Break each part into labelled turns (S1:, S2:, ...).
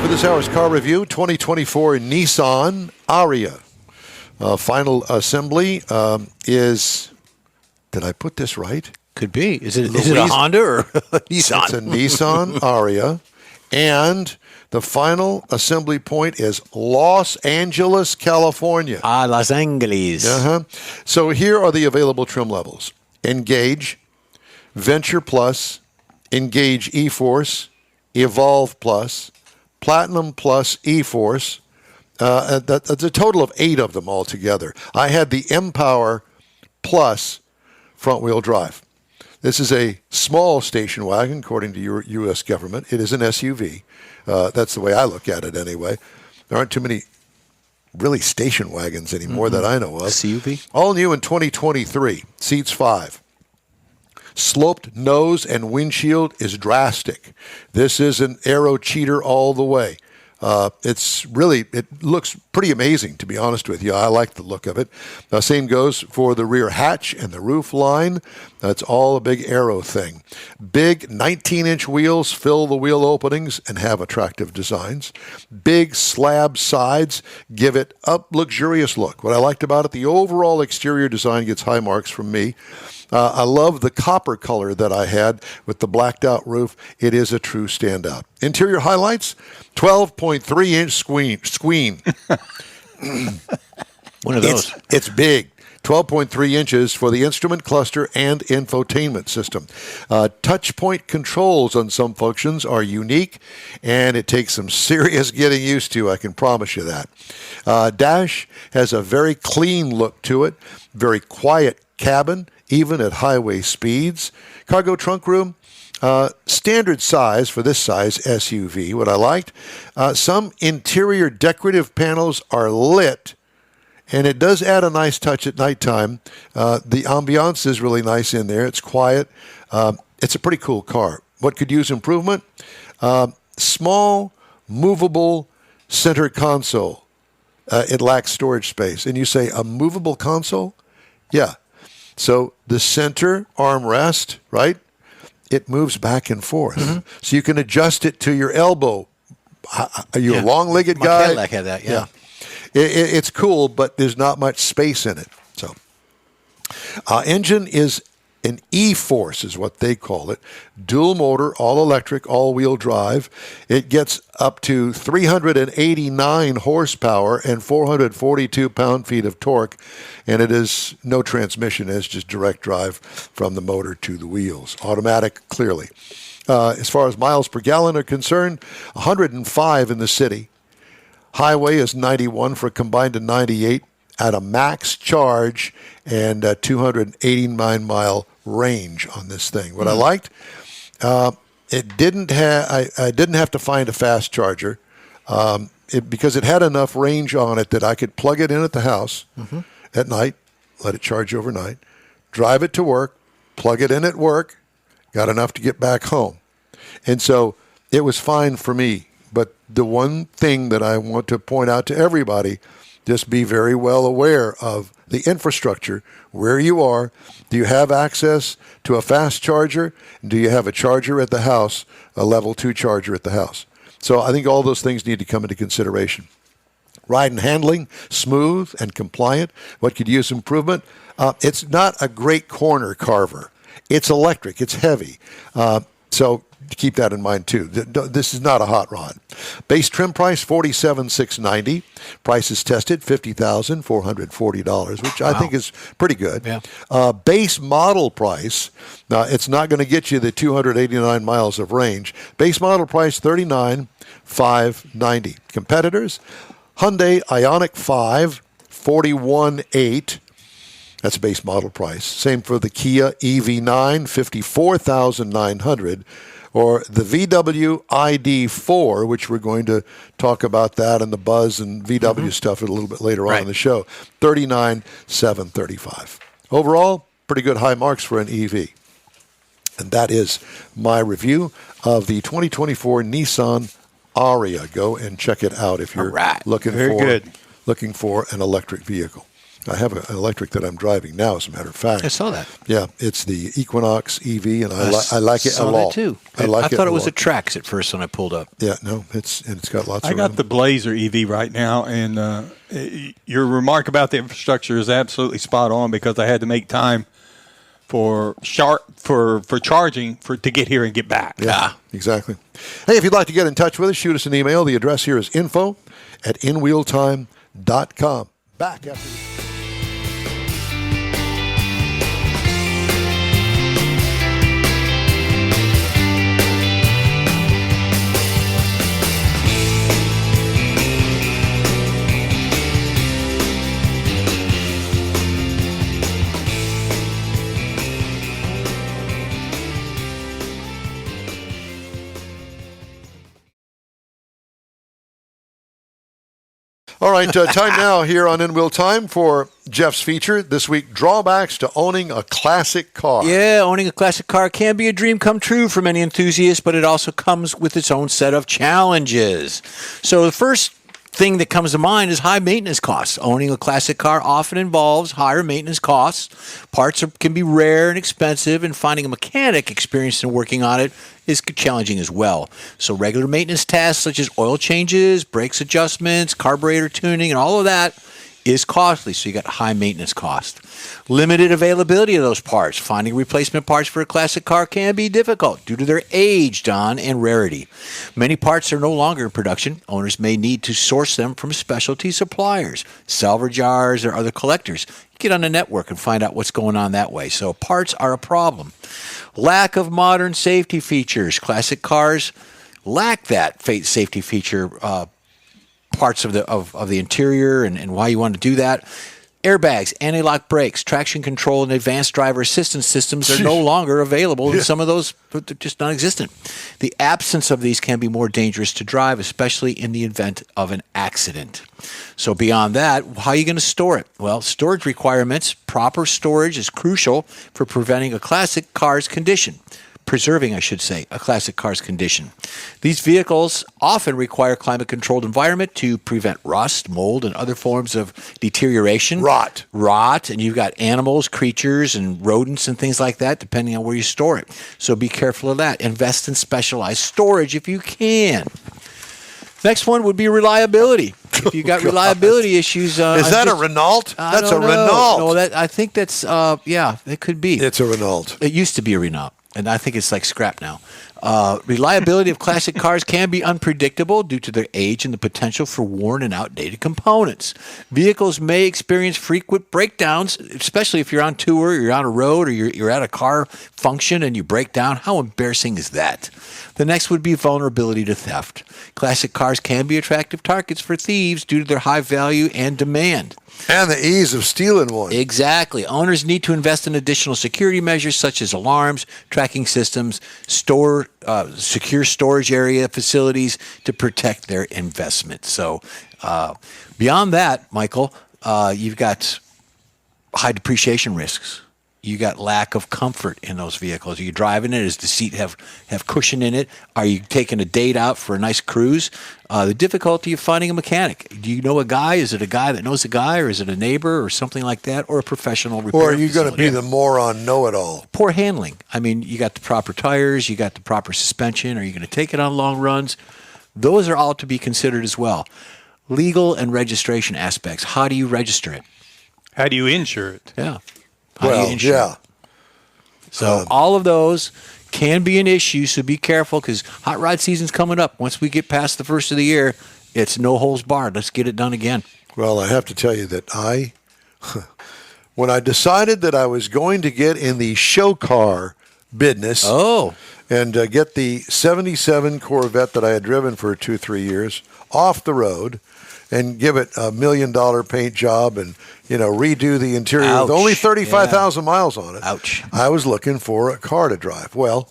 S1: for this hour's car review, 2024 Nissan Ariya. Final assembly is, did I put this right?
S2: Could be. Is it a Honda or a Nissan?
S1: It's a Nissan Ariya. And the final assembly point is Los Angeles, California.
S2: Los Angeles.
S1: So here are the available trim levels. Engage, Venture Plus, Engage E-Force, Evolve Plus, Platinum Plus E-Force. That's a total of 8 of them altogether. I had the M-Power Plus front-wheel drive. This is a small station wagon, according to your U.S. government. It is an SUV. That's the way I look at it anyway. There aren't too many really station wagons anymore that I know of.
S2: SUV?
S1: All new in 2023. Seats 5. Sloped nose and windshield is drastic. This is an aero cheater all the way. It looks pretty amazing, to be honest with you. I like the look of it. Same goes for the rear hatch and the roof line. That's all a big aero thing. Big 19-inch wheels fill the wheel openings and have attractive designs. Big slab sides give it a luxurious look. What I liked about it, the overall exterior design gets high marks from me. I love the copper color that I had with the blacked out roof. It is a true standout. Interior highlights, 12.3-inch screen.
S2: One of those.
S1: It's big. 12.3 inches for the instrument cluster and infotainment system. Touch point controls on some functions are unique, and it takes some serious getting used to, I can promise you that. Dash has a very clean look to it, very quiet cabin, even at highway speeds. Cargo trunk room, standard size for this size SUV. What I liked, some interior decorative panels are lit, and it does add a nice touch at nighttime. The ambiance is really nice in there. It's quiet. It's a pretty cool car. What could use improvement? Small, movable center console. It lacks storage space. And you say, a movable console? Yeah. So the center armrest, right? It moves back and forth. So you can adjust it to your elbow. Are you a long-legged guy?
S2: My Cadillac had that, yeah.
S1: It's cool, but there's not much space in it. So, engine is an E-Force is what they call it. Dual motor, all electric, all-wheel drive. It gets up to 389 horsepower and 442 pound-feet of torque, and it is no transmission. It's just direct drive from the motor to the wheels. Automatic, clearly. As far as miles per gallon are concerned, 105 in the city. Highway is 91 for a combined of 98 at a max charge and a 289-mile range on this thing. What I liked, it didn't I didn't have to find a fast charger because it had enough range on it that I could plug it in at the house at night, let it charge overnight, drive it to work, plug it in at work, got enough to get back home. And so it was fine for me. But the one thing that I want to point out to everybody, just be very well aware of the infrastructure, where you are. Do you have access to a fast charger? Do you have a charger at the house, a level 2 charger at the house? So I think all those things need to come into consideration. Ride and handling, smooth and compliant. What could use improvement? It's not a great corner carver. It's electric. It's heavy. So keep that in mind too. This is not a hot rod. Base trim price $47,690. Prices tested $50,440, which I think is pretty good.
S2: Yeah.
S1: Base model price. Now it's not going to get you the 289 miles of range. Base model price $39,590. Competitors: Hyundai Ioniq 5 $41,800. That's base model price. Same for the Kia EV9 $54,900. Or the VW ID.4, which we're going to talk about that and the Buzz and VW stuff a little bit later on in the show, $39,735. Overall, pretty good high marks for an EV. And that is my review of the 2024 Nissan Ariya. Go and check it out if you're looking for an electric vehicle. I have an electric that I'm driving now, as a matter of fact.
S2: I saw that.
S1: Yeah, it's the Equinox EV, and I like it a lot.
S2: Too.
S1: I
S2: thought it was
S1: lot.
S2: a Trax at first when I pulled up.
S1: Yeah, no, it's got lots of
S3: I got
S1: room.
S3: the Blazer EV right now, and your remark about the infrastructure is absolutely spot on because I had to make time for charging to get here and get back.
S1: Yeah, exactly. Hey, if you'd like to get in touch with us, shoot us an email. The address here is info@inwheeltime.com. Back after this. All right, time now here on In Wheel Time for Jeff's feature this week, drawbacks to owning a classic car.
S2: Yeah, owning a classic car can be a dream come true for many enthusiasts, but it also comes with its own set of challenges. So the first thing that comes to mind is high maintenance costs. Owning a classic car often involves higher maintenance costs. Parts can be rare and expensive, and finding a mechanic experienced in working on it is challenging as well. So regular maintenance tasks such as oil changes, brakes adjustments, carburetor tuning, and all of that is costly, so you got high maintenance cost. Limited availability of those parts. Finding replacement parts for a classic car can be difficult due to their age, Don, and rarity. Many parts are no longer in production. Owners may need to source them from specialty suppliers, salvage yards, or other collectors. Get on the network and find out what's going on that way. So parts are a problem. Lack of modern safety features. Classic cars lack that safety feature parts of the interior and why you want to do that. Airbags, anti-lock brakes, traction control, and advanced driver assistance systems are no longer available. And some of those are just non-existent. The absence of these can be more dangerous to drive, especially in the event of an accident. So beyond that, how are you going to store it? Well, storage requirements. Proper storage is crucial for preserving a classic car's condition. A classic car's condition. These vehicles often require climate-controlled environment to prevent rust, mold, and other forms of deterioration.
S1: Rot.
S2: And you've got animals, creatures, and rodents and things like that, depending on where you store it. So be careful of that. Invest in specialized storage if you can. Next one would be reliability. If you got reliability issues,
S1: is that a Renault? That's a Renault.
S2: No, I think that's it could be.
S1: It's a Renault.
S2: It used to be a Renault. And I think it's like scrap now. Reliability of classic cars can be unpredictable due to their age and the potential for worn and outdated components. Vehicles may experience frequent breakdowns, especially if you're on tour, you're on a road, or you're at a car function and you break down. How embarrassing is that? The next would be vulnerability to theft. Classic cars can be attractive targets for thieves due to their high value and demand.
S1: And the ease of stealing one.
S2: Exactly. Owners need to invest in additional security measures such as alarms, tracking systems, secure storage area facilities to protect their investment. So beyond that, Michael, you've got high depreciation risks. You got lack of comfort in those vehicles. Are you driving it? Does the seat have cushion in it? Are you taking a date out for a nice cruise? The difficulty of finding a mechanic. Do you know a guy? Is it a guy that knows a guy, or is it a neighbor or something like that, or a professional repair
S1: Or are you going to
S2: facility?
S1: be the moron know-it-all?
S2: Poor handling. I mean, you got the proper tires, you got the proper suspension. Are you going to take it on long runs? Those are all to be considered as well. Legal and registration aspects. How do you register it?
S3: How do you insure it?
S2: Yeah. How do you
S1: Well,
S2: insure it?
S1: yeah.
S2: So all of those can be an issue, so be careful because hot rod season's coming up. Once we get past the first of the year, it's no holds barred. Let's get it done again.
S1: Well, I have to tell you that when I decided that I was going to get in the show car business and get the 77 Corvette that I had driven for 2-3 years off the road and give it $1 million paint job and, redo the interior with only 35,000 miles on it.
S2: Ouch.
S1: I was looking for a car to drive. Well,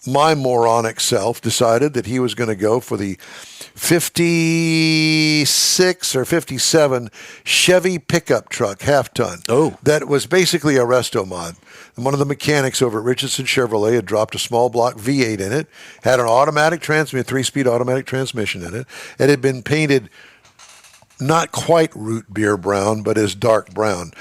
S1: my moronic self decided that he was going to go for the 56 or 57 Chevy pickup truck, half-ton.
S2: Oh.
S1: That was basically a resto mod. And one of the mechanics over at Richardson Chevrolet had dropped a small block V8 in it, had an automatic transmission, 3-speed automatic transmission in it. It had been painted not quite root beer brown, but is dark brown.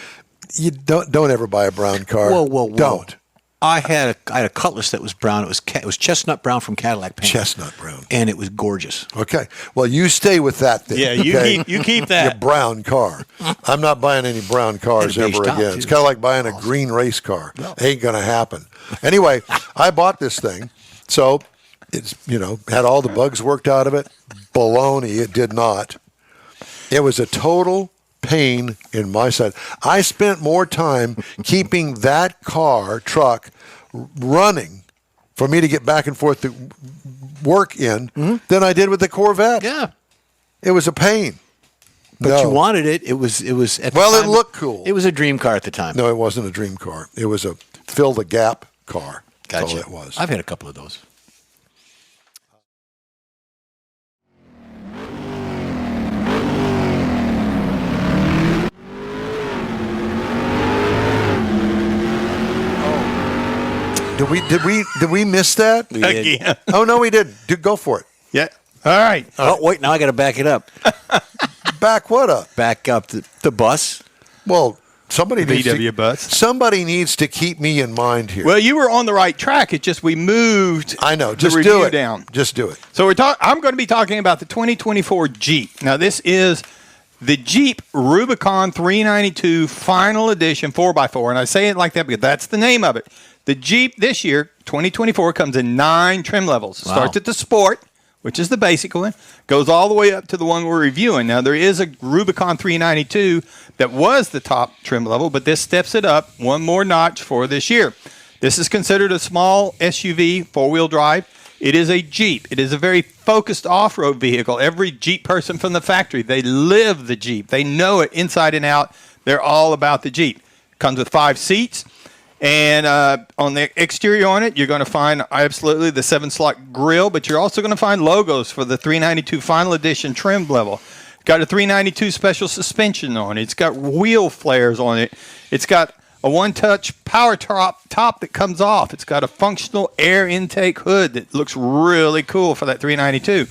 S1: You don't ever buy a brown car.
S2: Whoa.
S1: Don't.
S2: I had a Cutlass that was brown. It was chestnut brown from Cadillac paint.
S1: Chestnut brown.
S2: And it was gorgeous.
S1: Okay. Well, you stay with that thing.
S3: Yeah, you keep that.
S1: Your brown car. I'm not buying any brown cars
S2: And a beige
S1: ever
S2: top,
S1: again.
S2: too.
S1: It's kind of like buying a green race car. Ain't going to happen. Anyway, I bought this thing. So it's, had all the bugs worked out of it. Baloney. It did not. It was a total pain in my side. I spent more time keeping that truck running for me to get back and forth to work in than I did with the Corvette.
S2: Yeah.
S1: It was a pain.
S2: But you wanted it. It was at the
S1: Well,
S2: time,
S1: it looked cool.
S2: It was a dream car at the time.
S1: No, it wasn't a dream car. It was a fill the gap car. That's
S2: Gotcha.
S1: all it was.
S2: I've had a couple of those.
S1: Did we miss that?
S2: We did.
S3: Again.
S1: Oh no, we didn't. Go for it.
S3: Yeah. All right.
S2: Oh, wait, now I got to back it up.
S1: Back what up?
S2: Back up the bus.
S1: Well, somebody needs
S3: VW bus.
S1: Somebody needs to keep me in mind here.
S3: Well, you were on the right track. It's just we moved.
S1: I know.
S3: the
S1: Just
S3: review
S1: do it.
S3: down.
S1: Just do it.
S3: So I'm going to be talking about the 2024 Jeep. Now, this is the Jeep Rubicon 392 Final Edition 4x4, and I say it like that because that's the name of it. The Jeep this year, 2024, comes in 9 trim levels.
S2: Wow.
S3: Starts at the Sport, which is the basic one, goes all the way up to the one we're reviewing. Now, there is a Rubicon 392 that was the top trim level, but this steps it up one more notch for this year. This is considered a small SUV, four-wheel drive. It is a Jeep. It is a very focused off-road vehicle. Every Jeep person from the factory, they live the Jeep. They know it inside and out. They're all about the Jeep. Comes with 5 seats. And on the exterior on it, you're going to find absolutely the 7-slot grille, but you're also going to find logos for the 392 Final Edition trim level. Got a 392 special suspension on it. It's got wheel flares on it. It's got a one-touch power top that comes off. It's got a functional air intake hood that looks really cool for that 392.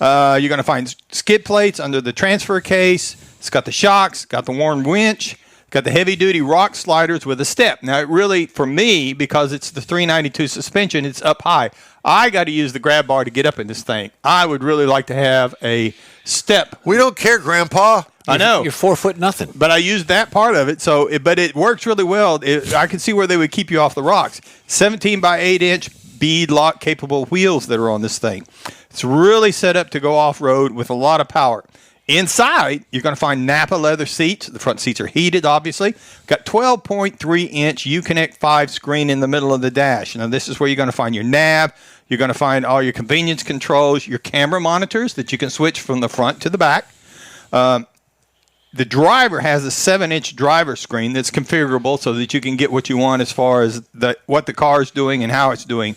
S3: You're going to find skid plates under the transfer case. It's got the shocks, got the worn winch. Got the heavy-duty rock sliders with a step. Now, it really, for me, because it's the 392 suspension, it's up high. I got to use the grab bar to get up in this thing. I would really like to have a step.
S1: We don't care, Grandpa.
S3: I know.
S2: You're 4 foot nothing.
S3: But I used that part of it, but it works really well. I can see where they would keep you off the rocks. 17 by 8-inch bead lock capable wheels that are on this thing. It's really set up to go off-road with a lot of power. Inside, you're going to find Napa leather seats. The front seats are heated, obviously. Got 12.3-inch Uconnect 5 screen in the middle of the dash. Now, this is where you're going to find your nav. You're going to find all your convenience controls, your camera monitors that you can switch from the front to the back. The driver has a 7-inch driver screen that's configurable so that you can get what you want as far as what the car is doing and how it's doing.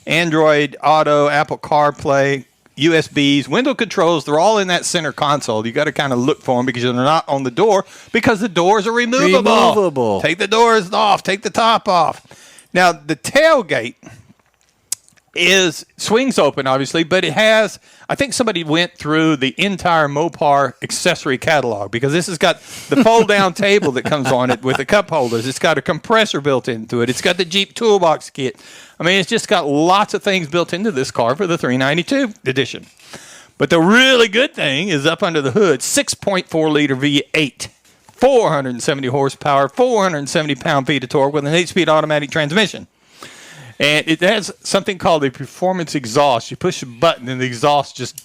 S3: Android Auto, Apple CarPlay, USBs, window controls, they're all in that center console. You got to kind of look for them because they're not on the door because the doors are removable. Take the doors off. Take the top off. Now, the tailgate swings open, obviously, but it has, I think somebody went through the entire Mopar accessory catalog because this has got the fold-down table that comes on it with the cup holders. It's got a compressor built into it. It's got the Jeep Toolbox kit. I mean, it's just got lots of things built into this car for the 392 edition. But the really good thing is up under the hood, 6.4-liter V8, 470 horsepower, 470 pound-feet of torque with an 8-speed automatic transmission. And it has something called a performance exhaust. You push a button and the exhaust just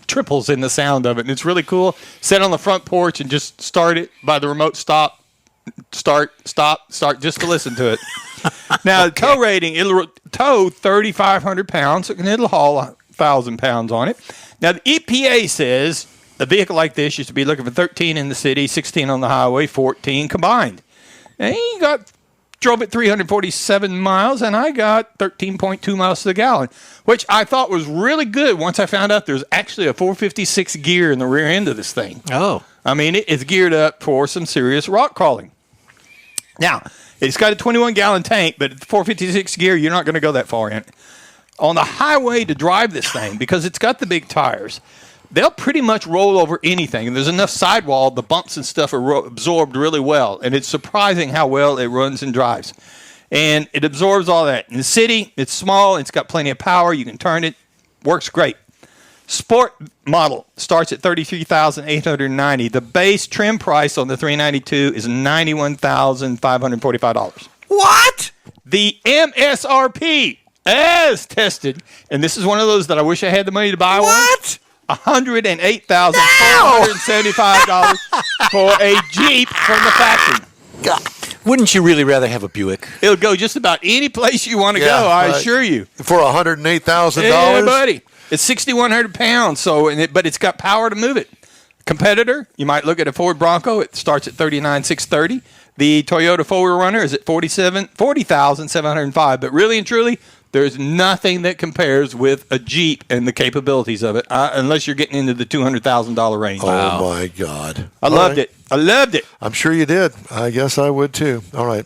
S3: triples in the sound of it. And it's really cool. Sit on the front porch and just start it by the remote start, just to listen to it. Now, the tow rating, it'll tow 3,500 pounds, and it'll haul 1,000 pounds on it. Now, the EPA says a vehicle like this, you should be looking for 13 in the city, 16 on the highway, 14 combined. And you drove it 347 miles, and I got 13.2 miles to the gallon, which I thought was really good once I found out there's actually a 456 gear in the rear end of this thing.
S2: Oh.
S3: I mean, it's geared up for some serious rock crawling. Now, it's got a 21-gallon tank, but at 456 gear, you're not going to go that far in. On the highway to drive this thing, because it's got the big tires, they'll pretty much roll over anything. And there's enough sidewall, the bumps and stuff are absorbed really well. And it's surprising how well it runs and drives. And it absorbs all that. In the city, it's small. It's got plenty of power. You can turn it. Works great. Sport model starts at $33,890. The base trim price on the 392 is $91,545.
S2: What?
S3: The MSRP, as tested, and this is one of those that I wish I had the money to buy
S2: What?
S3: one. $108,475 for a Jeep from the factory.
S2: God. Wouldn't you really rather have a Buick?
S3: It'll go just about any place you want to
S1: Yeah,
S3: go, I
S1: right.
S3: assure you.
S1: For $108,000?
S3: Yeah, buddy. It's 6,100 pounds, but it's got power to move it. Competitor, you might look at a Ford Bronco. It starts at $39,630. The Toyota 4Runner is at $40,705. But really and truly, there's nothing that compares with a Jeep and the capabilities of it, unless you're getting into the $200,000 range.
S1: Oh, my God.
S3: I loved it. I loved it.
S1: I'm sure you did. I guess I would, too. All right.